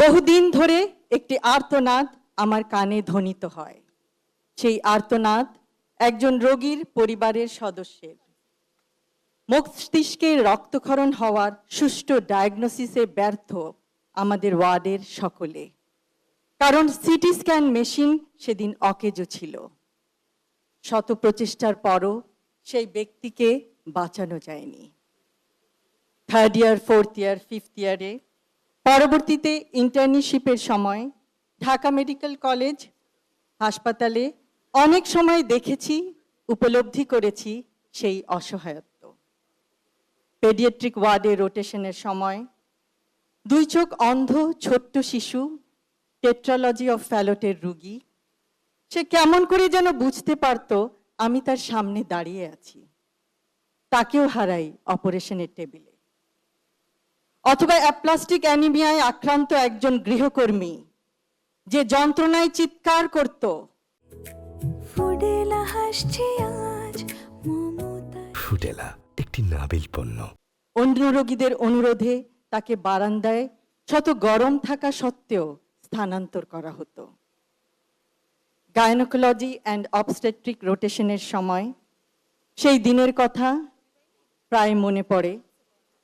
বহুদিন ধরে একটি আর্তনাদ আমার কানে ধ্বনিত হয়। সেই আর্তনাদ একজন রোগীর পরিবারের সদস্যের। মস্তিষ্কে রক্তক্ষরণ হওয়ার সুষ্ঠু ডায়াগনোসিসে ব্যর্থ আমাদের ওয়ার্ডের সকলে, কারণ সিটি স্ক্যান মেশিন সেদিন অকেজো ছিল। শত প্রচেষ্টার পরও সেই ব্যক্তিকে বাঁচানো যায়নি। 3rd ইয়ার, 4th ইয়ার, 5th ইয়ারে, পরবর্তীতে ইন্টার্নশিপের সময় ঢাকা মেডিকেল কলেজ হাসপাতালে অনেক সময় দেখেছি, উপলব্ধি করেছি সেই অসহায়ত্ব। পেডিয়াট্রিক ওয়ার্ডে রোটেশনের সময় 2 চোখ অন্ধ ছোট্ট শিশু, টেট্রালজি অফ ফ্যালটের রোগী, সে কেমন করে যেন বুঝতে পারত আমি তার সামনে দাঁড়িয়ে আছি। তাকেও হারাই অপারেশনের টেবিলে। অথবা অ্যাপ্লাস্টিক অ্যানিমিয়ায় আক্রান্ত একজন গৃহকর্মী, যে যন্ত্রণায় চিৎকার করত। ফুডেলা একটি নাবিল পণ্য। অন্য রোগীদের অনুরোধে তাকে বারান্দায় শত গরম থাকা সত্ত্বেও স্থানান্তর করা হতো। গাইনোকোলজি অ্যান্ড অবস্টেট্রিক রোটেশনের সময় সেই দিনের কথা প্রায় মনে পড়ে,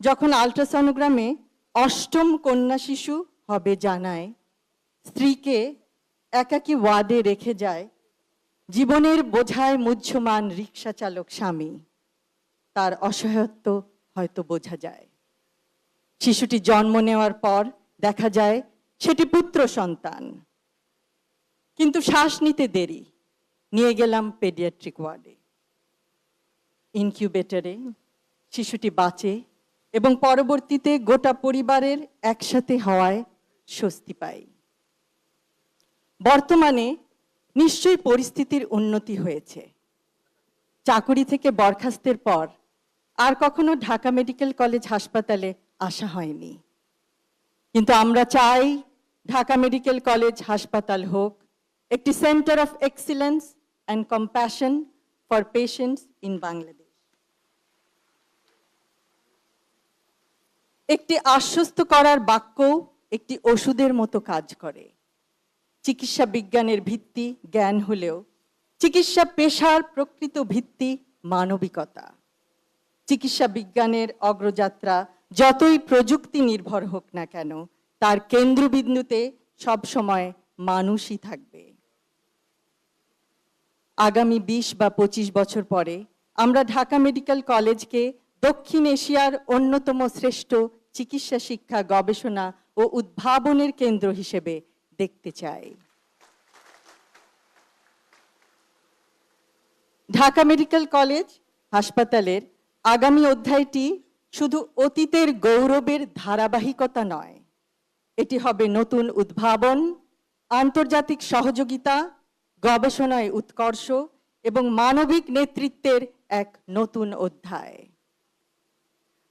যখন আল্ট্রাসনোগ্রামে 8ম কন্যা শিশু হবে জানায় স্ত্রীকে একাকী ওয়ার্ডে রেখে যায় জীবনের বোঝায় মুহ্যমান রিক্সা চালক স্বামী। তার অসহায়ত্ব হয়তো বোঝা যায়। শিশুটি জন্ম নেওয়ার পর দেখা যায় সেটি পুত্র সন্তান, কিন্তু শ্বাস নিতে দেরি। নিয়ে গেলাম পেডিয়াট্রিক ওয়ার্ডে। ইনকিউবেটরে শিশুটি বাঁচে এবং পরবর্তীতে গোটা পরিবারের একসাথে হওয়ায় স্বস্তি পাই। বর্তমানে নিশ্চয়ই পরিস্থিতির উন্নতি হয়েছে। চাকুরি থেকে বরখাস্তের পর আর কখনো ঢাকা মেডিকেল কলেজ হাসপাতালে আসা হয়নি, কিন্তু আমরা চাই ঢাকা মেডিকেল কলেজ হাসপাতাল হোক একটি centre of excellence and compassion for patients in Bangladesh. একটি আশ্বস্ত করার বাক্য একটি ওষুধের মতো কাজ করে। চিকিৎসা বিজ্ঞানের ভিত্তি জ্ঞান হলেও চিকিৎসা পেশার প্রকৃত ভিত্তি মানবিকতা। চিকিৎসা বিজ্ঞানের অগ্রযাত্রা যতই প্রযুক্তি নির্ভর হোক না কেন, তার কেন্দ্রবিন্দুতে সবসময় মানুষই থাকবে। আগামী 20 বা 25 বছর পরে আমরা ঢাকা মেডিকেল কলেজকে দক্ষিণ এশিয়ার অন্যতম শ্রেষ্ঠ চিকিৎসা শিক্ষা, গবেষণা ও উদ্ভাবনের কেন্দ্র হিসেবে দেখতে চাই। ঢাকা মেডিকেল কলেজ হাসপাতালের আগামী অধ্যায়টি শুধু অতীতের গৌরবের ধারাবাহিকতা নয়, এটি হবে নতুন উদ্ভাবন, আন্তর্জাতিক সহযোগিতা, গবেষণায় উৎকর্ষ এবং মানবিক নেতৃত্বের এক নতুন অধ্যায়।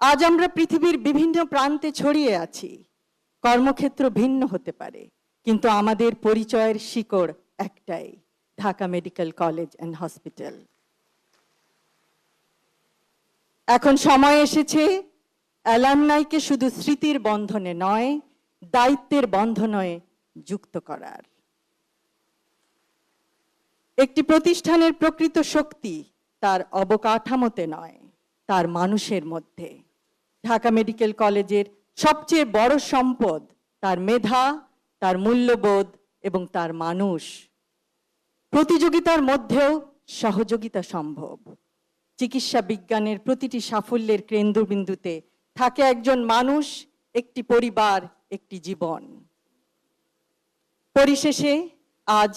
আজ আমরা পৃথিবীর বিভিন্ন প্রান্তে ছড়িয়ে আছি। কর্মক্ষেত্র ভিন্ন হতে পারে, কিন্তু আমাদের পরিচয়ের শিকড় একটাই, Dhaka medical college and hospital. এখন সময় এসেছে অ্যালামনাইকে শুধু স্মৃতির বন্ধনে নয়, দায়িত্বের বন্ধনে যুক্ত করার। একটি প্রতিষ্ঠানের প্রকৃত শক্তি তার অবকাঠামোতে নয়, তার মানুষের মধ্যে। ঢাকা মেডিকেল কলেজের সবচেয়ে বড় সম্পদ তার মেধা, তার মূল্যবোধ এবং তার মানুষ। প্রতিযোগিতার মধ্যেও সহযোগিতা সম্ভব। চিকিৎসা বিজ্ঞানের প্রতিটি সাফল্যের কেন্দ্রবিন্দুতে থাকে একজন মানুষ, একটি পরিবার, একটি জীবন। পরিশেষে আজ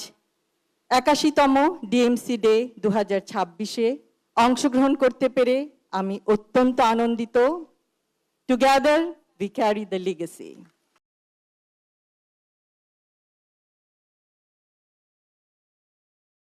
81তম ডিএমসি ডে 2026-এ অংশগ্রহণ করতে পেরে আমি অত্যন্ত আনন্দিত। Together we carry the legacy.